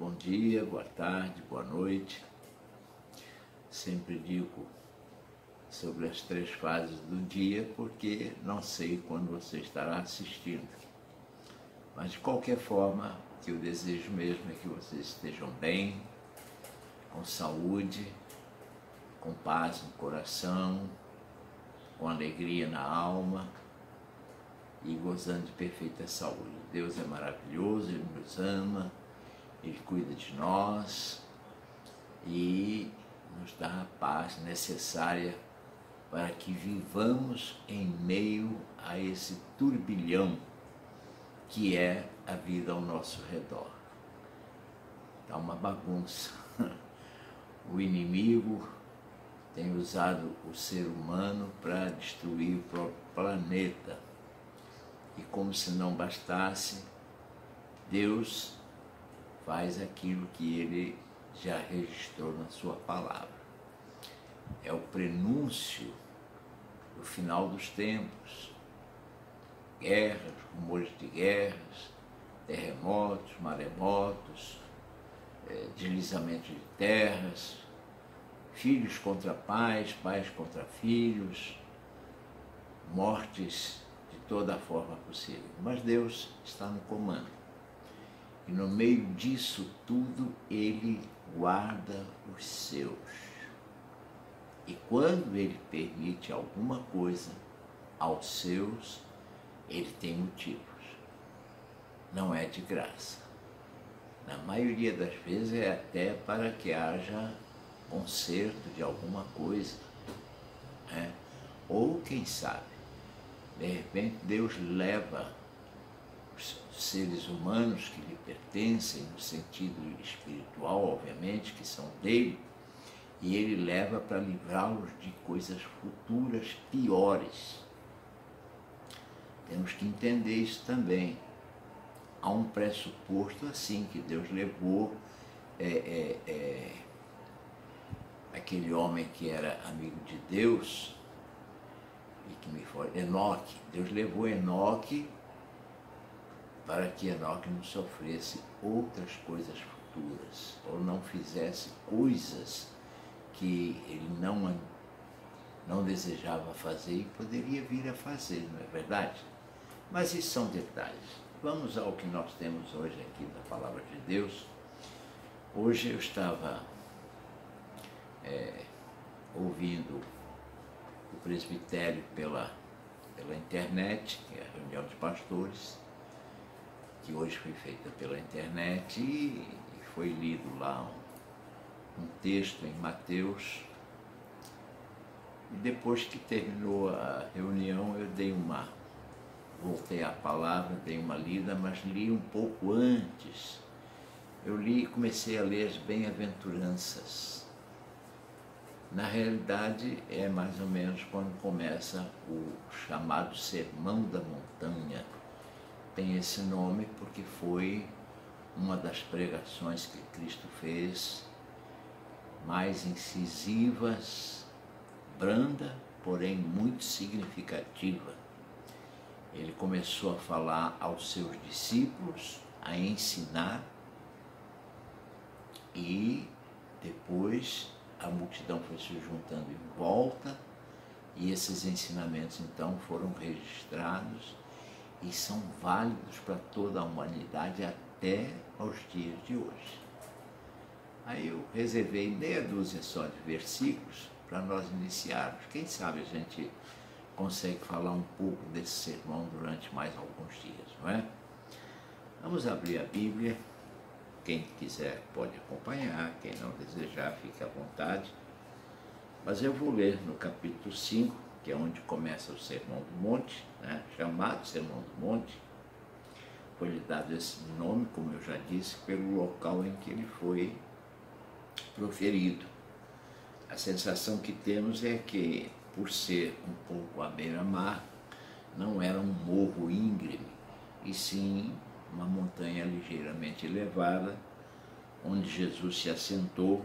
bom dia, boa tarde, boa noite. Sempre digo sobre as 3 fases do dia porque não sei quando você estará assistindo. Mas de qualquer forma, o que eu desejo mesmo é que vocês estejam bem, com saúde, com paz no coração, com alegria na alma e gozando de perfeita saúde. Deus é maravilhoso, Ele nos ama, Ele cuida de nós e nos dá a paz necessária para que vivamos em meio a esse turbilhão que é a vida ao nosso redor. Está uma bagunça. O inimigo tem usado o ser humano para destruir o próprio planeta. E como se não bastasse, Deus faz aquilo que Ele já registrou na sua palavra. É o prenúncio do final dos tempos. Guerras, rumores de guerras, terremotos, maremotos, deslizamento de terras, filhos contra pais, pais contra filhos, mortes de toda a forma possível. Mas Deus está no comando. E no meio disso tudo, Ele guarda os seus. E quando Ele permite alguma coisa aos seus, Ele tem motivos. Não é de graça. Na maioria das vezes é até para que haja conserto de alguma coisa, né? Ou quem sabe, de repente Deus leva os seres humanos que lhe pertencem, no sentido espiritual, obviamente, que são dele, e ele leva para livrá-los de coisas futuras piores. Temos que entender isso também. Há um pressuposto assim, que Deus levou aquele homem que era amigo de Deus, e que me foi, Enoque. Deus levou Enoque para que Enoque não sofresse outras coisas futuras, ou não fizesse coisas que ele não desejava fazer e poderia vir a fazer, não é verdade? Mas isso são detalhes. Vamos ao que nós temos hoje aqui da Palavra de Deus. Hoje eu estava ouvindo o presbitério pela internet, que é a reunião de pastores, que hoje foi feita pela internet, e foi lido lá um texto em Mateus. E depois que terminou a reunião, eu voltei à palavra, dei uma lida, mas li um pouco antes. Eu comecei a ler as bem-aventuranças. Na realidade, é mais ou menos quando começa o chamado Sermão da Montanha. Tem esse nome porque foi uma das pregações que Cristo fez, mais incisivas, branda, porém muito significativa. Ele começou a falar aos seus discípulos, a ensinar, e depois a multidão foi se juntando em volta, e esses ensinamentos então foram registrados e são válidos para toda a humanidade até aos dias de hoje. Aí eu reservei meia dúzia só de versículos para nós iniciarmos. Quem sabe a gente consegue falar um pouco desse sermão durante mais alguns dias, não é? Vamos abrir a Bíblia. Quem quiser pode acompanhar, quem não desejar, fique à vontade. Mas eu vou ler no capítulo 5, que é onde começa o Sermão do Monte, né? Chamado Sermão do Monte. Foi-lhe dado esse nome, como eu já disse, pelo local em que ele foi proferido. A sensação que temos é que, por ser um pouco à beira-mar, não era um morro íngreme, e sim uma montanha ligeiramente elevada, onde Jesus se assentou,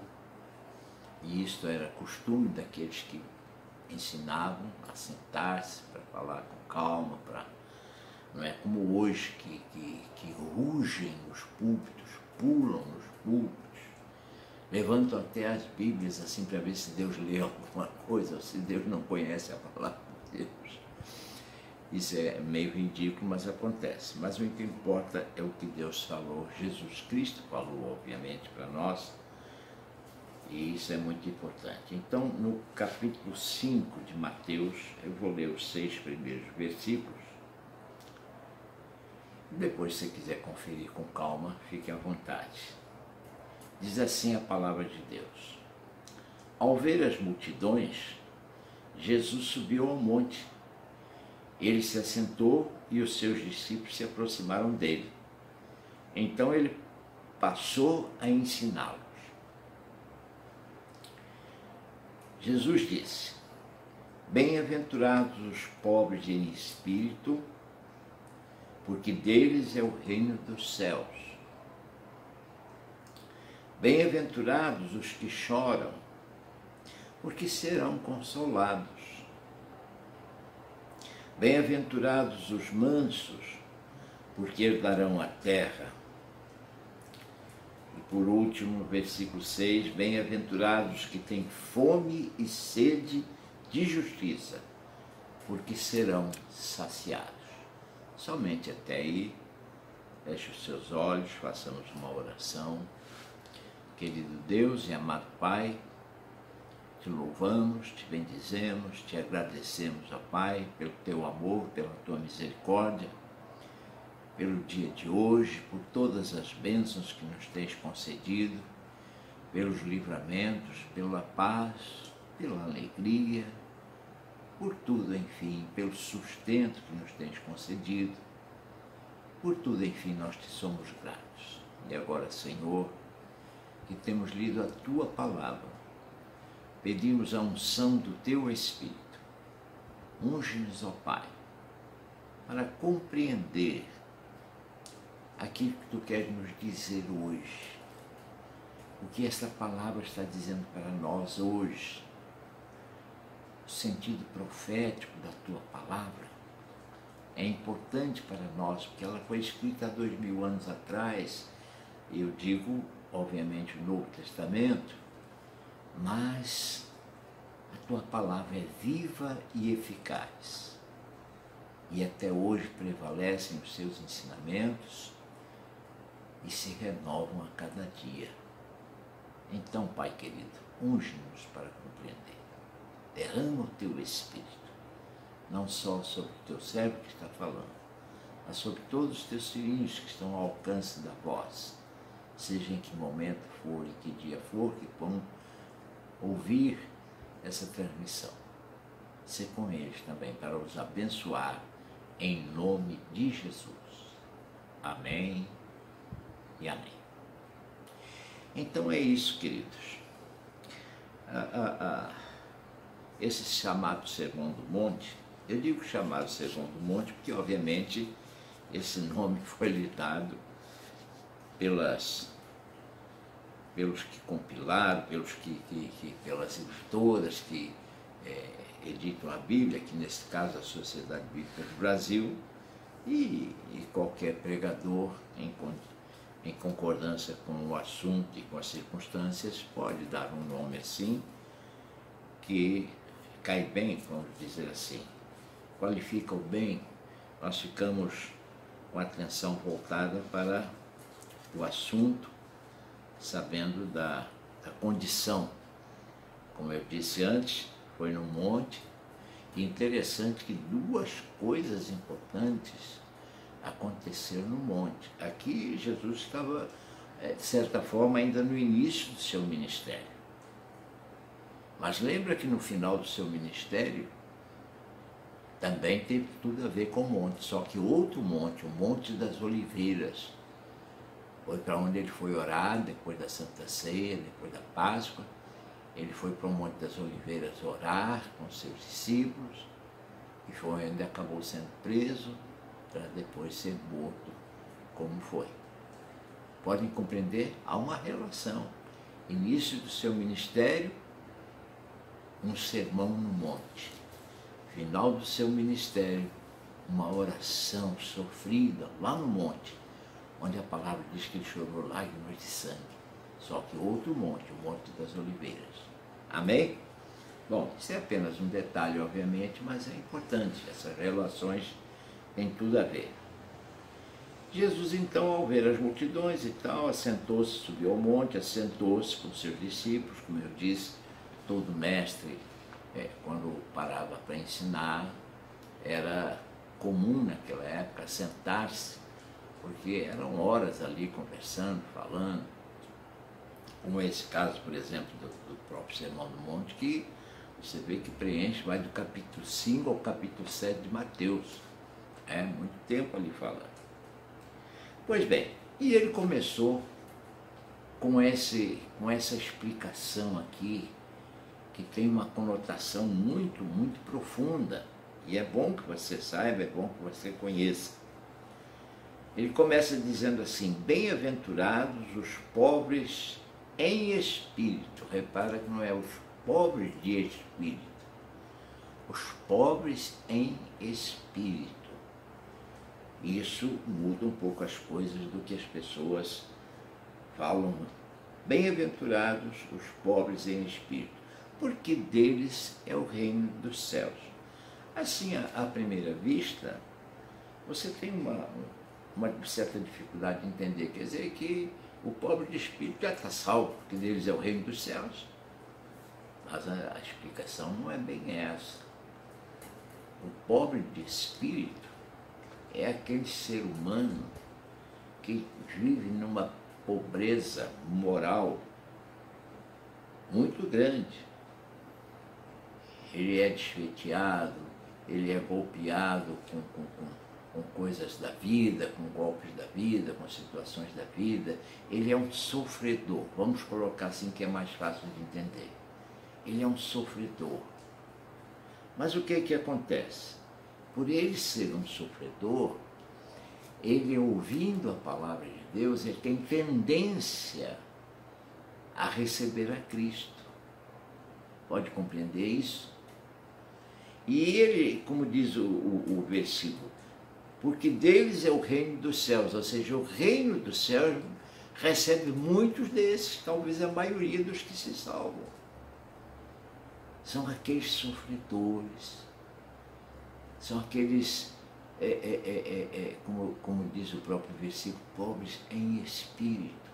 e isto era costume daqueles que ensinavam a sentar-se para falar com calma, não é como hoje que rugem os púlpitos pulam nos púlpitos, levantam até as Bíblias assim para ver se Deus lê alguma coisa, ou se Deus não conhece a palavra de Deus. Isso é meio ridículo, mas acontece. Mas o que importa é o que Deus falou, Jesus Cristo falou, obviamente, para nós, e isso é muito importante. Então, no capítulo 5 de Mateus, eu vou ler os 6 primeiros versículos. Depois, se você quiser conferir com calma, fique à vontade. Diz assim a palavra de Deus: Ao ver as multidões, Jesus subiu ao monte. Ele se assentou e os seus discípulos se aproximaram dele. Então ele passou a ensiná-los. Jesus disse: Bem-aventurados os pobres em espírito, porque deles é o reino dos céus. Bem-aventurados os que choram, porque serão consolados. Bem-aventurados os mansos, porque herdarão a terra. E por último, versículo 6, bem-aventurados que têm fome e sede de justiça, porque serão saciados. Somente até aí, feche os seus olhos, façamos uma oração. Querido Deus e amado Pai, te louvamos, te bendizemos, te agradecemos, ó Pai, pelo teu amor, pela tua misericórdia, pelo dia de hoje, por todas as bênçãos que nos tens concedido, pelos livramentos, pela paz, pela alegria, por tudo, enfim, pelo sustento que nos tens concedido, por tudo, enfim, nós te somos gratos. E agora, Senhor, que temos lido a tua palavra, pedimos a unção do teu Espírito. Unge-nos, ó Pai, para compreender aquilo que tu queres nos dizer hoje, o que esta palavra está dizendo para nós hoje, o sentido profético da tua palavra é importante para nós, porque ela foi escrita há 2000 anos atrás, e eu digo, obviamente, o Novo Testamento, mas a tua palavra é viva e eficaz, e até hoje prevalecem os seus ensinamentos e se renovam a cada dia. Então, Pai querido, unge-nos para compreender. Derrama o teu Espírito, não só sobre o teu servo que está falando, mas sobre todos os teus filhinhos que estão ao alcance da voz, seja em que momento for, em que dia for, que vão ouvir essa transmissão. Ser com eles também para os abençoar, em nome de Jesus. Amém e amém. Então é isso, queridos. Esse chamado Sermão do Monte, eu digo chamado Sermão do Monte porque, obviamente, esse nome foi lhe dado pelos que compilaram, pelas editoras que editam a Bíblia, que nesse caso a Sociedade Bíblica do Brasil, e qualquer pregador em concordância com o assunto e com as circunstâncias pode dar um nome assim, que cai bem, vamos dizer assim, qualifica o bem. Nós ficamos com a atenção voltada para o assunto, sabendo da condição. Como eu disse antes, foi no monte, e interessante que duas coisas importantes aconteceram no monte. Aqui Jesus estava, de certa forma, ainda no início do seu ministério. Mas lembra que no final do seu ministério também teve tudo a ver com o monte, só que outro monte, o Monte das Oliveiras, foi para onde ele foi orar depois da Santa Ceia, depois da Páscoa. Ele foi para o Monte das Oliveiras orar com seus discípulos, e foi onde acabou sendo preso, para depois ser morto, como foi. Podem compreender? Há uma relação. Início do seu ministério, um sermão no monte. Final do seu ministério, uma oração sofrida lá no monte, onde a palavra diz que ele chorou lágrimas de sangue. Só que outro monte, o Monte das Oliveiras. Amém? Bom, isso é apenas um detalhe, obviamente, mas é importante. Essas relações têm tudo a ver. Jesus, então, ao ver as multidões e tal, assentou-se, subiu ao monte, assentou-se com seus discípulos, como eu disse, todo mestre, quando parava para ensinar, era comum naquela época sentar-se, porque eram horas ali conversando, falando, como esse caso, por exemplo, do próprio Sermão do Monte, que você vê que preenche, vai do capítulo 5 ao capítulo 7 de Mateus. É muito tempo ali falando. Pois bem, e ele começou com essa explicação aqui, que tem uma conotação muito, muito profunda, e é bom que você saiba, é bom que você conheça. Ele começa dizendo assim: bem-aventurados os pobres em espírito. Repara que não é os pobres de espírito, os pobres em espírito. Isso muda um pouco as coisas do que as pessoas falam. Bem-aventurados os pobres em espírito, porque deles é o reino dos céus. Assim, à primeira vista, você tem uma certa dificuldade de entender. Quer dizer que o pobre de espírito já está salvo, porque deles é o reino dos céus. Mas a explicação não é bem essa. O pobre de espírito é aquele ser humano que vive numa pobreza moral muito grande. Ele é desfeiteado, ele é golpeado com coisas da vida, com golpes da vida, com situações da vida. Ele é um sofredor, vamos colocar assim que é mais fácil de entender. Ele é um sofredor. Mas o que é que acontece? Por ele ser um sofredor, ele, ouvindo a palavra de Deus, ele tem tendência a receber a Cristo. Pode compreender isso? E ele, como diz o versículo, porque deles é o reino dos céus, ou seja, o reino dos céus recebe muitos desses, talvez a maioria dos que se salvam. São aqueles sofredores, são aqueles, como diz o próprio versículo, pobres em espírito.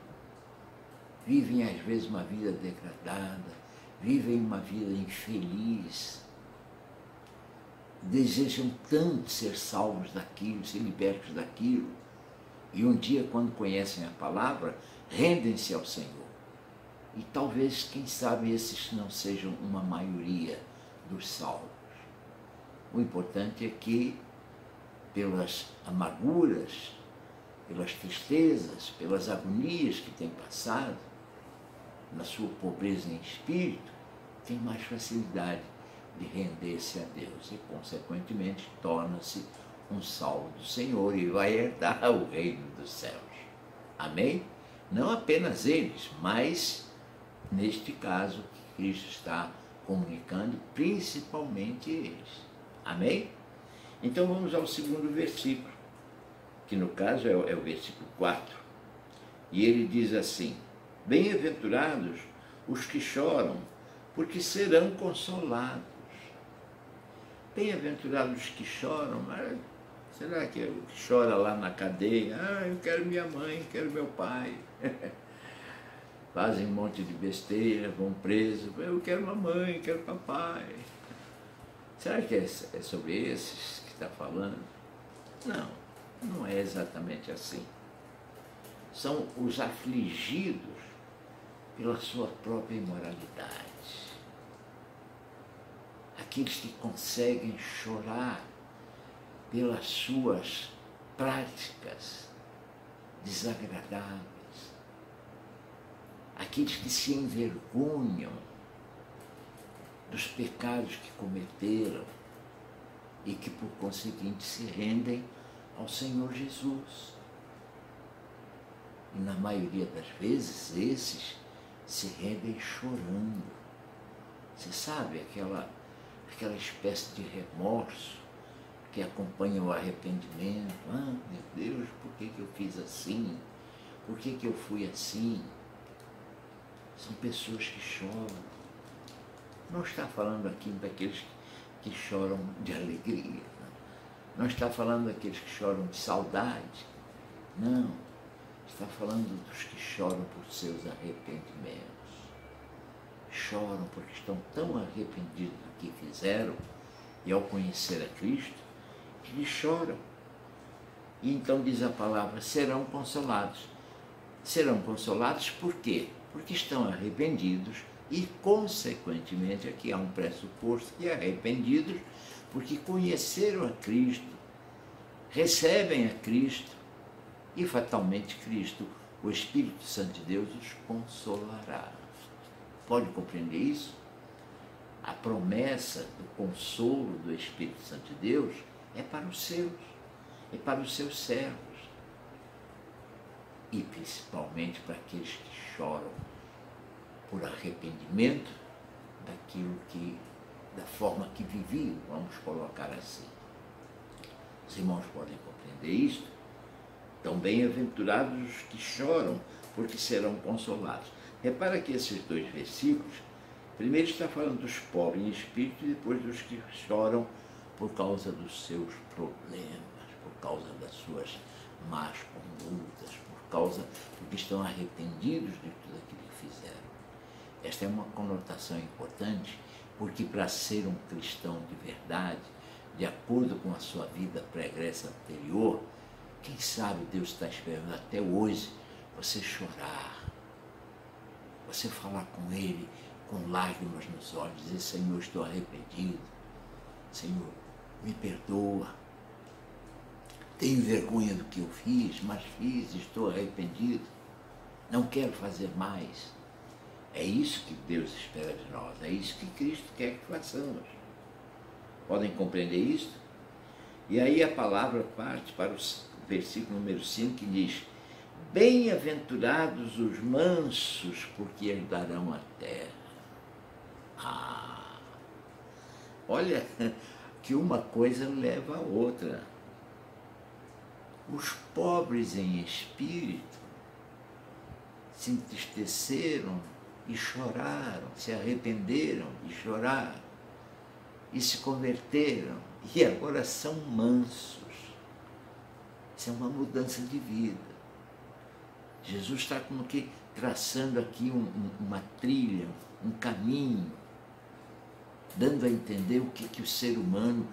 Vivem às vezes uma vida degradada, vivem uma vida infeliz, desejam tanto ser salvos daquilo, ser libertos daquilo, e um dia, quando conhecem a palavra, rendem-se ao Senhor. E talvez, quem sabe, esses não sejam uma maioria dos salvos. O importante é que, pelas amarguras, pelas tristezas, pelas agonias que têm passado, na sua pobreza em espírito, tem mais facilidade de render-se a Deus e, consequentemente, torna-se um salvo do Senhor e vai herdar o reino dos céus. Amém? Não apenas eles, mas, neste caso, que Cristo está comunicando, principalmente eles. Amém? Então vamos ao segundo versículo, que no caso é o versículo 4. E ele diz assim: bem-aventurados os que choram, porque serão consolados. Bem-aventurados os que choram, mas será que o que chora lá na cadeia? Eu quero minha mãe, quero meu pai. Fazem um monte de besteira, vão presos. Eu quero mamãe, quero papai. Será que é sobre esses que está falando? Não, não é exatamente assim. São os afligidos pela sua própria imoralidade. Aqueles que conseguem chorar pelas suas práticas desagradáveis. Aqueles que se envergonham dos pecados que cometeram e que, por conseguinte, se rendem ao Senhor Jesus. E, na maioria das vezes, esses se rendem chorando. Você sabe, aquela espécie de remorso que acompanham o arrependimento. Ah, meu Deus, por que eu fiz assim? Por que eu fui assim? São pessoas que choram. Não está falando aqui daqueles que choram de alegria. Não está falando daqueles que choram de saudade. Não. Está falando dos que choram por seus arrependimentos. Choram porque estão tão arrependidos do que fizeram e ao conhecer a Cristo, que eles choram. E então diz a palavra, serão consolados. Serão consolados por quê? Porque estão arrependidos e, consequentemente, aqui há um pressuposto que arrependidos porque conheceram a Cristo, recebem a Cristo e, fatalmente, Cristo, o Espírito Santo de Deus, os consolará. Pode compreender isso? A promessa do consolo do Espírito Santo de Deus é para os seus, é para os seus servos. E principalmente para aqueles que choram por arrependimento da forma que viviam, vamos colocar assim. Os irmãos podem compreender isto? Então, bem-aventurados os que choram, porque serão consolados. Repara que esses dois versículos, primeiro está falando dos pobres em espírito e depois dos que choram por causa dos seus problemas, por causa das suas más condutas, porque estão arrependidos de tudo aquilo que fizeram. Esta é uma conotação importante, porque para ser um cristão de verdade, de acordo com a sua vida pregressa anterior, quem sabe Deus está esperando até hoje você chorar, você falar com Ele com lágrimas nos olhos, dizer, Senhor, estou arrependido, Senhor, me perdoa, tenho vergonha do que eu fiz, mas fiz, estou arrependido, não quero fazer mais. É isso que Deus espera de nós, é isso que Cristo quer que façamos. Podem compreender isso? E aí a palavra parte para o versículo número 5, que diz, bem-aventurados os mansos, porque herdarão a terra. Olha que uma coisa leva a outra. Os pobres em espírito se entristeceram e choraram, se arrependeram e choraram, e se converteram, e agora são mansos. Isso é uma mudança de vida. Jesus está como que traçando aqui uma trilha, um caminho, dando a entender o que o ser humano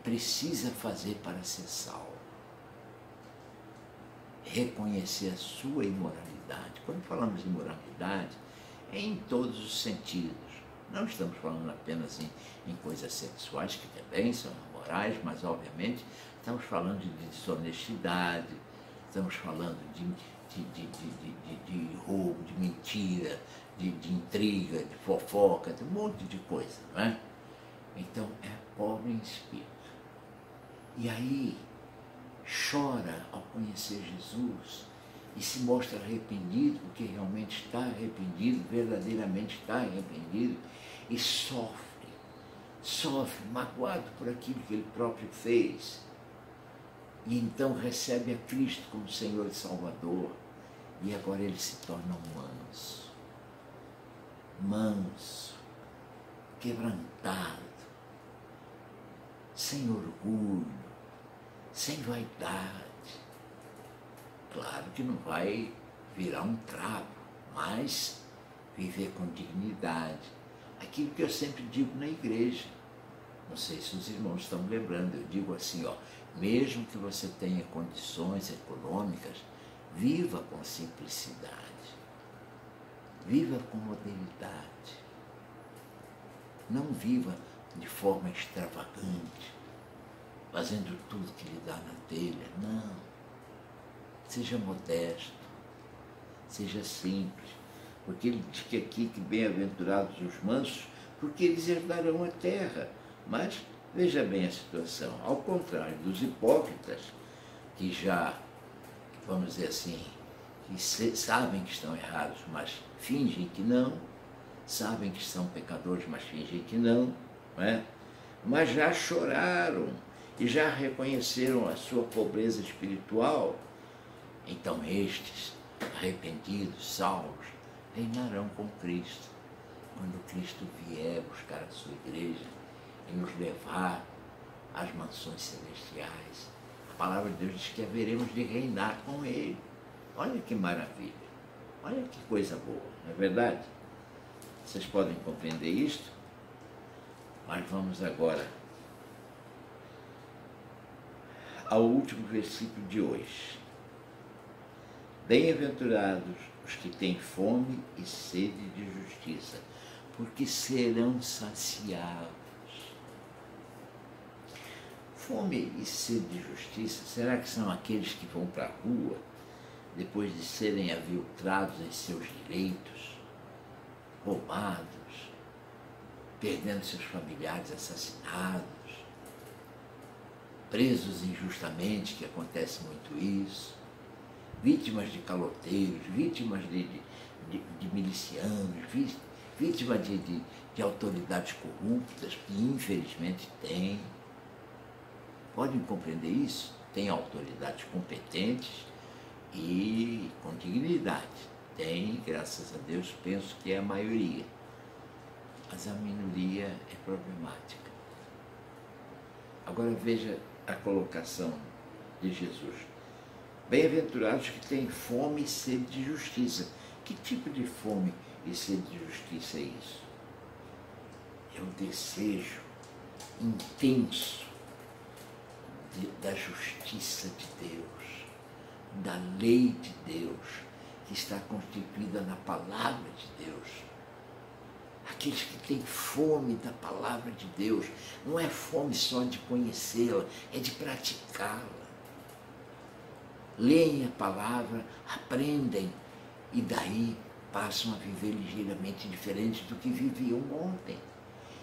precisa fazer para ser salvo. Reconhecer a sua imoralidade. Quando falamos de imoralidade, é em todos os sentidos. Não estamos falando apenas em coisas sexuais, que também são morais, mas obviamente estamos falando de desonestidade, estamos falando de roubo, de mentira, de intriga, de fofoca, de um monte de coisa, não é? Então é pobre em espírito. E aí chora ao conhecer Jesus e se mostra arrependido, porque realmente está arrependido, verdadeiramente está arrependido, e sofre, magoado por aquilo que ele próprio fez. E então recebe a Cristo como Senhor e Salvador, e agora ele se torna manso, quebrantado, sem orgulho, sem vaidade. Claro que não vai virar um trapo, mas viver com dignidade. Aquilo que eu sempre digo na igreja, não sei se os irmãos estão lembrando, eu digo assim, mesmo que você tenha condições econômicas, viva com simplicidade, viva com modernidade, não viva de forma extravagante, fazendo tudo que lhe dá na telha, não. Seja modesto, seja simples, porque ele diz que aqui que bem-aventurados os mansos, porque eles herdarão a terra. Mas veja bem a situação, ao contrário dos hipócritas, que já, vamos dizer assim, que sabem que estão errados, mas fingem que não, sabem que são pecadores, mas fingem que não é? Mas já choraram e já reconheceram a sua pobreza espiritual, então estes, arrependidos, salvos, reinarão com Cristo, quando Cristo vier buscar a sua igreja e nos levar às mansões celestiais. A palavra de Deus diz que haveremos de reinar com Ele. Olha que maravilha, olha que coisa boa, não é verdade? Vocês podem compreender isto? Mas vamos agora ao último versículo de hoje. Bem-aventurados os que têm fome e sede de justiça, porque serão saciados. Fome e sede de justiça, será que são aqueles que vão para a rua depois de serem aviltrados em seus direitos, roubados, perdendo seus familiares, assassinados, presos injustamente, que acontece muito isso, vítimas de caloteiros, vítimas de milicianos, vítimas de autoridades corruptas, que infelizmente tem. Podem compreender isso? Tem autoridades competentes e com dignidade. Tem, graças a Deus, penso que é a maioria. Mas a minoria é problemática. Agora veja a colocação de Jesus. Bem-aventurados que têm fome e sede de justiça. Que tipo de fome e sede de justiça é isso? É um desejo intenso da justiça de Deus, da lei de Deus, que está constituída na palavra de Deus. Aqueles que têm fome da palavra de Deus, não é fome só de conhecê-la, é de praticá-la. Leem a palavra, aprendem e daí passam a viver ligeiramente diferente do que viviam ontem.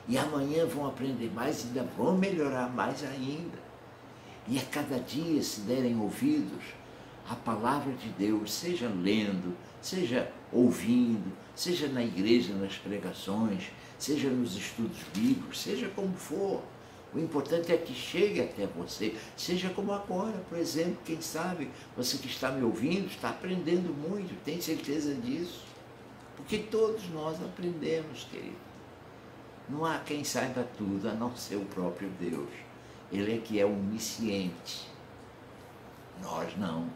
E amanhã vão aprender mais e ainda vão melhorar mais ainda. E a cada dia, se derem ouvidos à palavra de Deus, seja lendo, seja ouvindo, seja na igreja, nas pregações, seja nos estudos bíblicos, seja como for. O importante é que chegue até você, seja como agora, por exemplo, quem sabe, você que está me ouvindo, está aprendendo muito, tem certeza disso? Porque todos nós aprendemos, querido. Não há quem saiba tudo, a não ser o próprio Deus. Ele é que é onisciente. Nós não.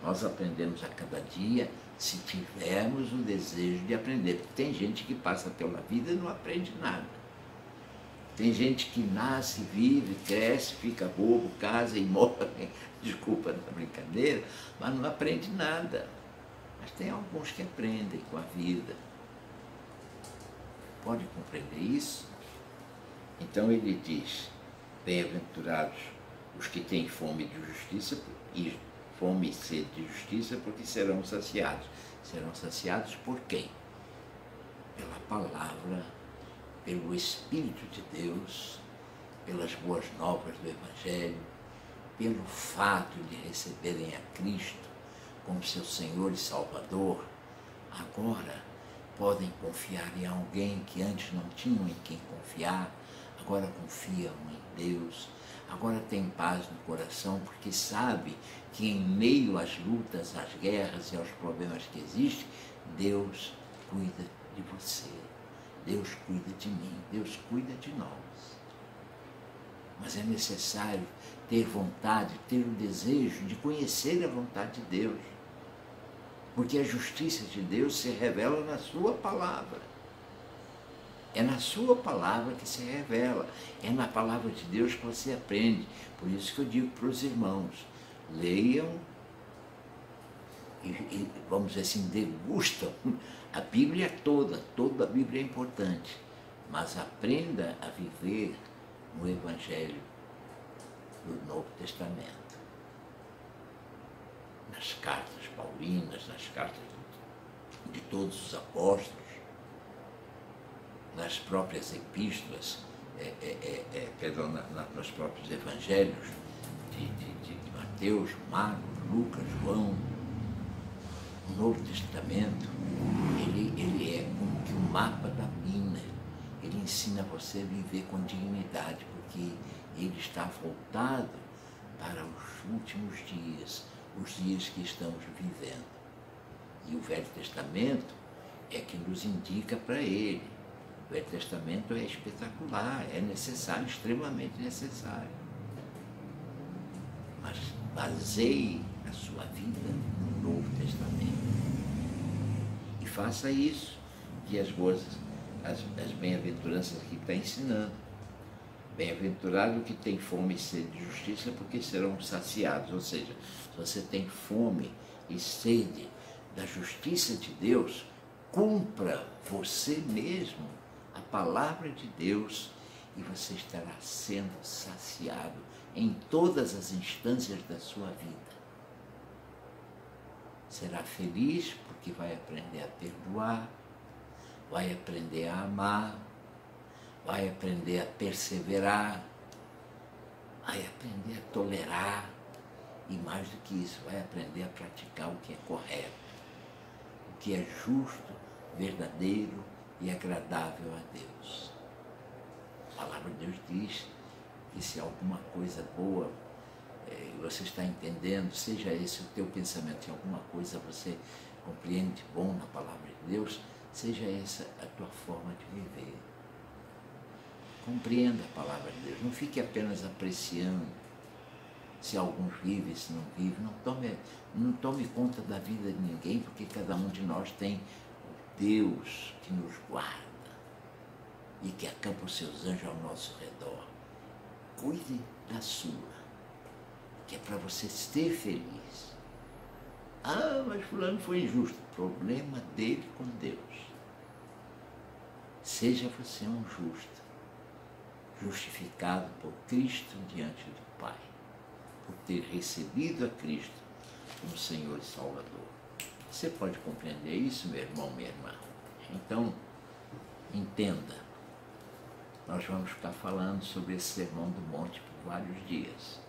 Nós aprendemos a cada dia se tivermos o desejo de aprender. Porque tem gente que passa pela vida e não aprende nada. Tem gente que nasce, vive, cresce, fica bobo, casa e morre. Desculpa da brincadeira, mas não aprende nada. Mas tem alguns que aprendem com a vida. Pode compreender isso? Então ele diz: bem-aventurados os que têm fome de justiça e fome e sede de justiça, porque serão saciados. Serão saciados por quem? Pela palavra, pelo Espírito de Deus, pelas boas novas do Evangelho, pelo fato de receberem a Cristo como seu Senhor e Salvador. Agora podem confiar em alguém que antes não tinham em quem confiar, agora confiam em Deus, agora tem paz no coração, porque sabe que em meio às lutas, às guerras e aos problemas que existem, Deus cuida de você, Deus cuida de mim, Deus cuida de nós. Mas é necessário ter vontade, ter o desejo de conhecer a vontade de Deus, porque a justiça de Deus se revela na sua palavra. É na sua palavra que se revela, é na palavra de Deus que você aprende. Por isso que eu digo para os irmãos, leiam e vamos dizer assim, degustam a Bíblia toda a Bíblia é importante, mas aprenda a viver no Evangelho do Novo Testamento. Nas cartas paulinas, nas cartas de todos os apóstolos, nas próprias epístolas, nos próprios evangelhos de Mateus, Marcos, Lucas, João. O Novo Testamento, ele é como que um mapa da mina. Ele ensina você a viver com dignidade, porque Ele está voltado para os últimos dias, os dias que estamos vivendo. E o Velho Testamento é que nos indica para ele. O Velho Testamento é espetacular, é necessário, extremamente necessário. Mas baseie a sua vida no Novo Testamento. E faça isso, que as bem-aventuranças que está ensinando. Bem-aventurado o que tem fome e sede de justiça, porque serão saciados. Ou seja, se você tem fome e sede da justiça de Deus, cumpra você mesmo a palavra de Deus e você estará sendo saciado em todas as instâncias da sua vida. Será feliz porque vai aprender a perdoar, vai aprender a amar, vai aprender a perseverar, vai aprender a tolerar e, mais do que isso, vai aprender a praticar o que é correto, o que é justo, verdadeiro e agradável a Deus. A palavra de Deus diz que se alguma coisa boa você está entendendo, seja esse o teu pensamento, se alguma coisa você compreende bom na palavra de Deus, seja essa a tua forma de viver. Compreenda a palavra de Deus, não fique apenas apreciando se alguns vivem, se não vivem, não tome conta da vida de ninguém, porque cada um de nós tem o Deus que nos guarda e que acampa os seus anjos ao nosso redor. Cuide da sua, que é para você ser feliz. Ah, mas fulano foi injusto. Problema dele com Deus. Seja você um justo, justificado por Cristo diante do Pai, por ter recebido a Cristo como Senhor e Salvador. Você pode compreender isso, meu irmão, minha irmã? Então, entenda. Nós vamos ficar falando sobre esse Sermão do Monte por vários dias.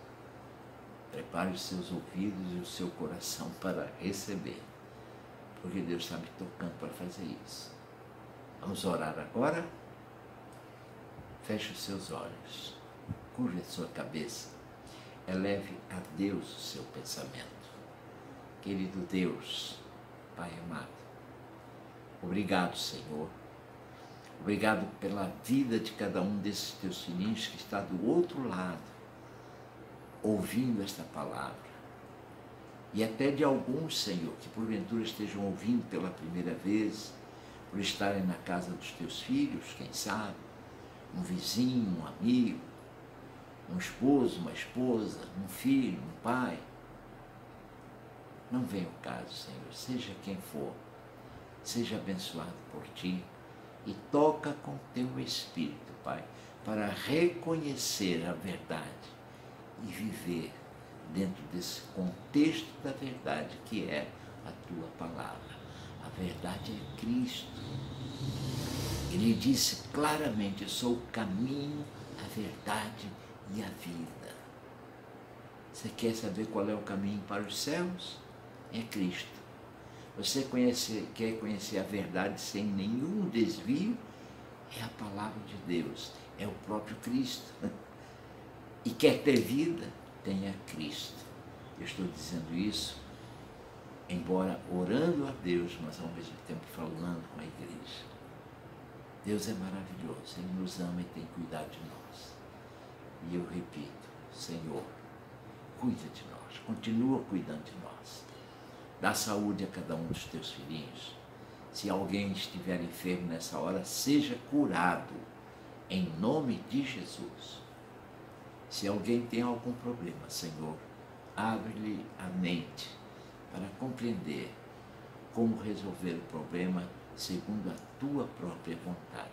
Prepare os seus ouvidos e o seu coração para receber, porque Deus está me tocando para fazer isso. Vamos orar agora? Feche os seus olhos, curve a sua cabeça, eleve a Deus o seu pensamento. Querido Deus, Pai amado, obrigado, Senhor. Obrigado pela vida de cada um desses teus filhinhos que está do outro lado, ouvindo esta palavra. E até de alguns, Senhor, que porventura estejam ouvindo pela primeira vez, por estarem na casa dos teus filhos, quem sabe, um vizinho, um amigo, um esposo, uma esposa, um filho, um pai. Não vem o caso, Senhor, seja quem for, seja abençoado por Ti e toca com Teu Espírito, Pai, para reconhecer a verdade e viver dentro desse contexto da verdade que é a Tua palavra. A verdade é Cristo. Ele disse claramente: eu sou o caminho, a verdade e a vida. Você quer saber qual é o caminho para os céus? É Cristo. Você quer conhecer a verdade sem nenhum desvio? É a palavra de Deus, é o próprio Cristo. E quer ter vida? Tenha Cristo. Eu estou dizendo isso, embora orando a Deus, mas ao mesmo tempo falando com a igreja. Deus é maravilhoso, Ele nos ama e tem cuidado de nós. E eu repito, Senhor, cuida de nós, continua cuidando de nós. Dá saúde a cada um dos teus filhinhos. Se alguém estiver enfermo nessa hora, seja curado, em nome de Jesus. Se alguém tem algum problema, Senhor, abre-lhe a mente para compreender como resolver o problema segundo a Tua própria vontade.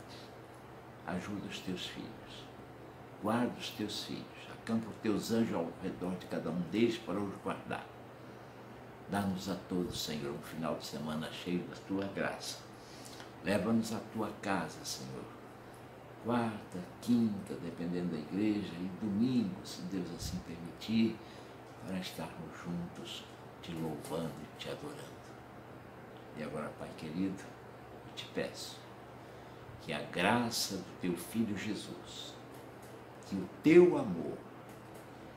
Ajuda os Teus filhos, guarda os Teus filhos, acampa os Teus anjos ao redor de cada um deles para os guardar. Dá-nos a todos, Senhor, um final de semana cheio da Tua graça. Leva-nos à Tua casa, Senhor. Quarta, quinta, dependendo da igreja, e domingo, se Deus assim permitir, para estarmos juntos, Te louvando e Te adorando. E agora, Pai querido, eu Te peço que a graça do Teu Filho Jesus, que o teu amor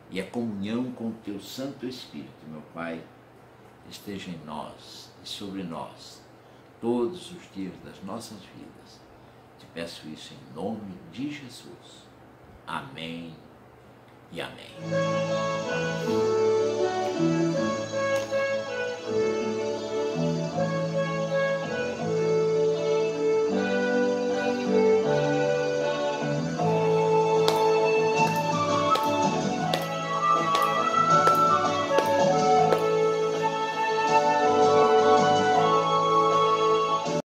e a comunhão com o teu Santo Espírito, meu Pai, esteja em nós e sobre nós todos os dias das nossas vidas. Te peço isso em nome de Jesus. Amém e amém.